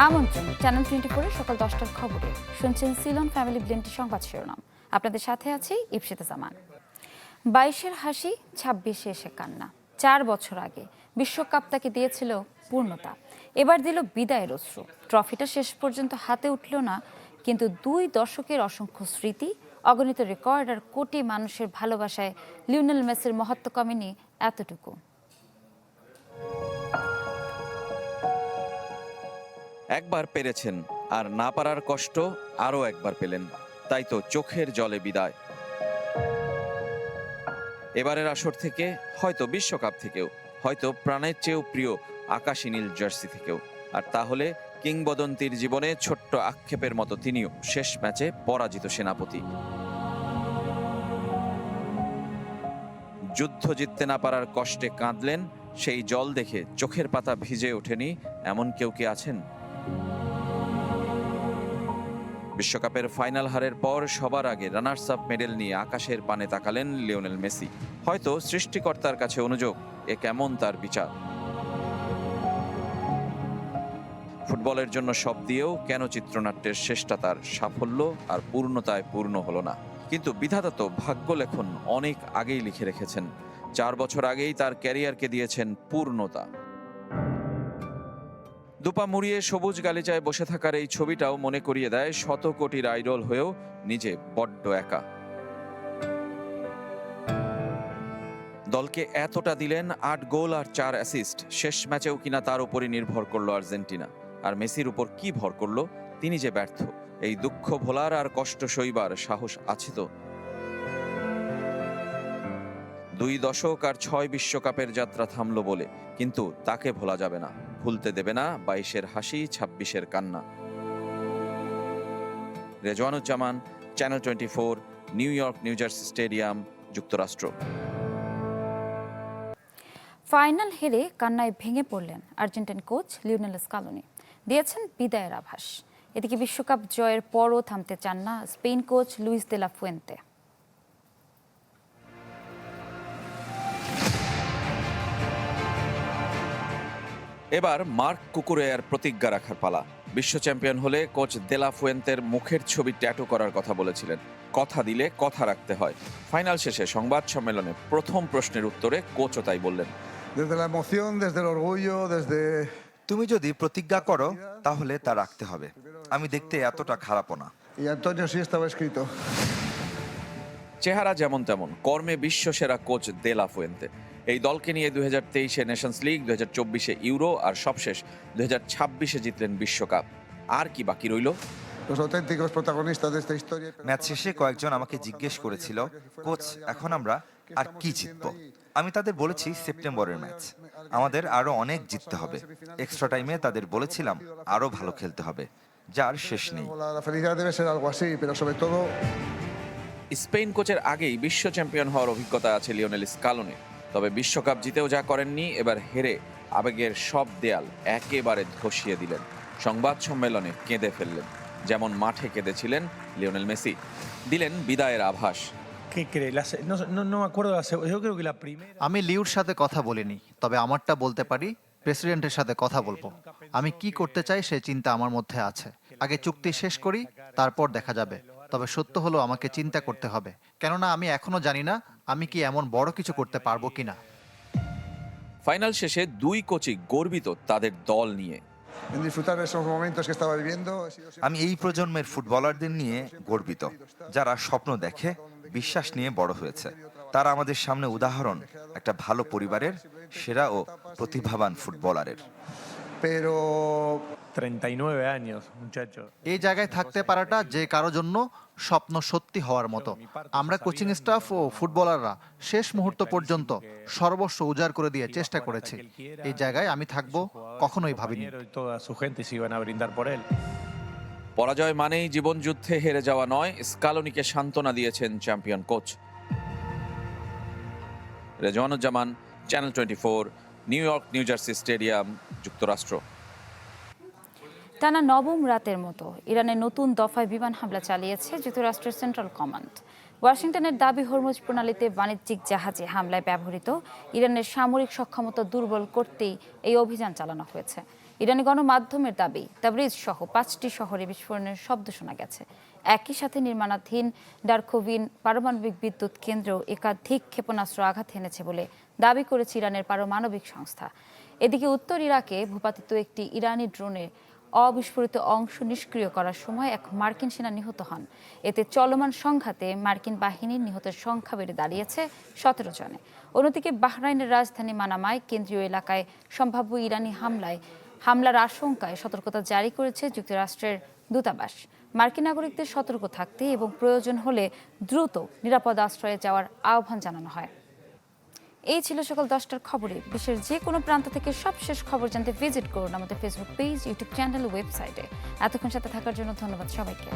আমন্ত্রণ চ্যানেল 24 সকাল 10টার খবরে শুনছেন সিলন ফ্যামিলি ব্লেন্ডের সংবাদ শিরোনাম। আপনাদের সাথে আছি ইপসিতা জামান। 22-এর হাসি 26-এ এসে কান্না। 4 বছর আগে বিশ্বকাপ তাকে দিয়েছিল পূর্ণতা, এবার দিল বিদায়ের অশ্রু। ট্রফিটা শেষ পর্যন্ত হাতে উঠল না, কিন্তু 2 দশকের অসংখ্য স্মৃতি, অগণিত রেকর্ড আর কোটি মানুষের ভালোবাসায় লিওনেল মেসির মহত্ব কমেনি এতটুকু। একবার পেরেছেন, আর না পারার কষ্ট আরও একবার পেলেন, তাই তো চোখের জলে বিদায়। এবারের আসর থেকে, হয়তো বিশ্বকাপ থেকেও, হয়তো প্রাণের চেয়েও প্রিয় আকাশী নীল জার্সি থেকেও। আর তাহলে কিংবদন্তির জীবনে ছোট্ট আক্ষেপের মতো তিনিও শেষ ম্যাচে পরাজিত সেনাপতি। যুদ্ধ জিততে না পারার কষ্টে কাঁদলেন, সেই জল দেখে চোখের পাতা ভিজে ওঠেনি এমন কেউ কি আছেন? বিশ্বকাপের ফাইনাল হারের পর সবার আগে রানার্স আপ মেডেল নিয়ে আকাশের পানে তাকালেন লিওনেল মেসি। হয়তো সৃষ্টিকর্তার কাছে অনুযোগ, এ কেমন তার বিচার। ফুটবলের জন্য সব দিয়েও কেন চিত্রনাট্যের শেষটা তার সাফল্য আর পূর্ণতায় পূর্ণ হলো না? কিন্তু বিধাতা তো ভাগ্য লেখন অনেক আগেই লিখে রেখেছেন। 4 বছর আগেই তার ক্যারিয়ারকে দিয়েছেন পূর্ণতা। দুপা মুড়িয়ে সবুজ গালিচায় বসে থাকার এই ছবিটাও মনে করিয়ে দেয় শত কোটির আইডল হয়েও নিজে বড্ড একা। দলকে এতটা দিলেন, 8 গোল আর 4 অ্যাসিস্ট। শেষ ম্যাচেও কিনা তার উপরই নির্ভর করলো আর্জেন্টিনা। আর মেসির উপর কি ভর করলো? তিনি যে ব্যর্থ, এই দুঃখ ভোলার আর কষ্ট সইবার সাহস আছে তো? 2 দশক আর 6 বিশ্বকাপের যাত্রা থামলো বলে, কিন্তু তাকে ভোলা যাবে না, ভুলতে দেবে না 22-এর হাসি 26-এর কান্না। Rezwanuzzaman, channel 24, new York new jersey stadium, যুক্তরাষ্ট্র। ফাইনাল হেরে কান্নায় ভেঙে পড়লেন আর্জেন্টাইন কোচ লিওনেল স্কালোনি, দিয়েছেন বিদায়ের আভাস। এদিকে বিশ্বকাপ জয়ের পরও থামতে চান না Spain coach Luis de la Fuente. এবার মার্ক কুকুরেয়ার প্রতিজ্ঞা রাখার পালা। বিশ্ব চ্যাম্পিয়ন হলে কোচ দে লা ফুয়েন্তের মুখের ছবি ট্যাটু করার কথা বলেছিলেন। কথা দিলে কথা রাখতে হয়। ফাইনাল শেষে সংবাদ সম্মেলনে প্রথম প্রশ্নের উত্তরে কোচও তাই বললেন। তুমি যদি প্রতিজ্ঞা করো তাহলে তা রাখতে হবে। আমি দেখতে এতটা খারাপও না। চেহারা যেমন তেমন, কর্মে বিশ্বসেরা কোচ দে লা ফুয়েন্তে। এই দলকে নিয়ে 2023-এ নেশনস লিগ, 2024-এ ইউরো আর সবশেষ 2026-এ জিতলেন বিশ্বকাপ। আর কি বাকি রইল? ম্যাচ শেষে কয়েকজন আমাকে জিজ্ঞেস করেছিল, কোচ এখন আমরা আর কি জিতবো? আমি তাদের বলেছি সেপ্টেম্বরের ম্যাচ, আমাদের আরো অনেক জিততে হবে। এক্সট্রা টাইমে তাদের বলেছিলাম আরো ভালো খেলতে হবে, যার শেষ নেই। স্পেন কোচের আগেই বিশ্ব চ্যাম্পিয়ন হওয়ার অভিজ্ঞতা আছে লিওনেল স্কালোনি। তবে বিশ্বকাপ জিতেও যা করেননি, এবার হেরে আবেগের সব দেয়াল একেবারে ধসিয়ে দিলেন। সংবাদ সম্মেলনে কেঁদে ফেললেন, যেমন মাঠে কেঁদেছিলেন লিওনেল মেসি। দিলেন বিদায়ের আভাস। আমি লিওর সাথে কথা বলিনি, তবে আমারটা বলতে পারি, প্রেসিডেন্টের সাথে কথা বলবো। আমি কি করতে চাই সে চিন্তা আমার মধ্যে আছে। আগে চুক্তি শেষ করি, তারপর দেখা যাবে। তবে সত্য হলো আমাকে চিন্তা করতে হবে, কেননা আমি এখনো জানি না আমি কি এমন বড় কিছু করতে পারবো কিনা। ফাইনাল শেষে 2 কোচই গর্বিত তাদের দল নিয়ে। আমি এই প্রজন্মের ফুটবলারদের নিয়ে গর্বিত, যারা স্বপ্ন দেখে, বিশ্বাস নিয়ে বড় হয়েছে। তারা আমাদের সামনে উদাহরণ, একটা ভালো পরিবারের সেরা ও প্রতিভাবান ফুটবলারের। এই জায়গায় থাকতে পারাটা যে কারো জন্য স্বপ্ন সত্যি হওয়ার মতো। আমরা কোচিং স্টাফ ও ফুটবলাররা শেষ মুহূর্ত পর্যন্ত সর্বস্ব উজাড় করে দিয়ে চেষ্টা করেছি। এই জায়গায় আমি থাকবো কখনোই ভাবিনি। পরাজয় মানেই জীবন যুদ্ধে হেরে যাওয়া নয়, স্কালোনিকে সান্ত্বনা দিয়েছেন champion coach. Rezwanuzzaman, channel 24, new York new jersey stadium, যুক্তরাষ্ট্র। টানা 9ম রাতের মতো ইরানের নতুন দফায় বিমান হামলা চালিয়েছে যুক্তরাষ্ট্রের সেন্ট্রাল কমান্ড। ওয়াশিংটনের দাবি, হরমুজ প্রণালীতে বাণিজ্যিক জাহাজে হামলায় ব্যবহৃত ইরানের সামরিক সক্ষমতা দুর্বল করতেই এই অভিযান চালানো হয়েছে। ইরানি গণমাধ্যমের দাবি তাবরিজ সহ 5টি শহরে বিস্ফোরণের শব্দ শোনা গেছে। একই সাথে নির্মাণাধীন ডারকোভিন পারমাণবিক বিদ্যুৎ কেন্দ্রেও একাধিক ক্ষেপণাস্ত্র আঘাত হেনেছে বলে দাবি করেছে ইরানের পারমাণবিক সংস্থা। এদিকে উত্তর ইরাকে ভূপাতিত একটি ইরানি ড্রোনের অবিস্ফোরিত অংশ নিষ্ক্রিয় করার সময় এক মার্কিন সেনা নিহত হন। এতে চলমান সংঘাতে মার্কিন বাহিনীর নিহতের সংখ্যা বেড়ে দাঁড়িয়েছে 17 জনে। অন্যদিকে বাহরাইনের রাজধানী মানামায় কেন্দ্রীয় এলাকায় সম্ভাব্য ইরানি হামলার আশঙ্কায় সতর্কতা জারি করেছে যুক্তরাষ্ট্রের দূতাবাস। মার্কিন নাগরিকদের সতর্ক থাকতে এবং প্রয়োজন হলে দ্রুত নিরাপদ আশ্রয়ে যাওয়ার আহ্বান জানানো হয়। এই ছিল সকাল 10টার খবরে। বিশ্বের যে কোনো প্রান্ত থেকে সবশেষ খবর জানতে ভিজিট করুন আমাদের ফেসবুক পেজ, ইউটিউব চ্যানেল, ওয়েবসাইটে। এতক্ষণ সাথে থাকার জন্য ধন্যবাদ সবাইকে।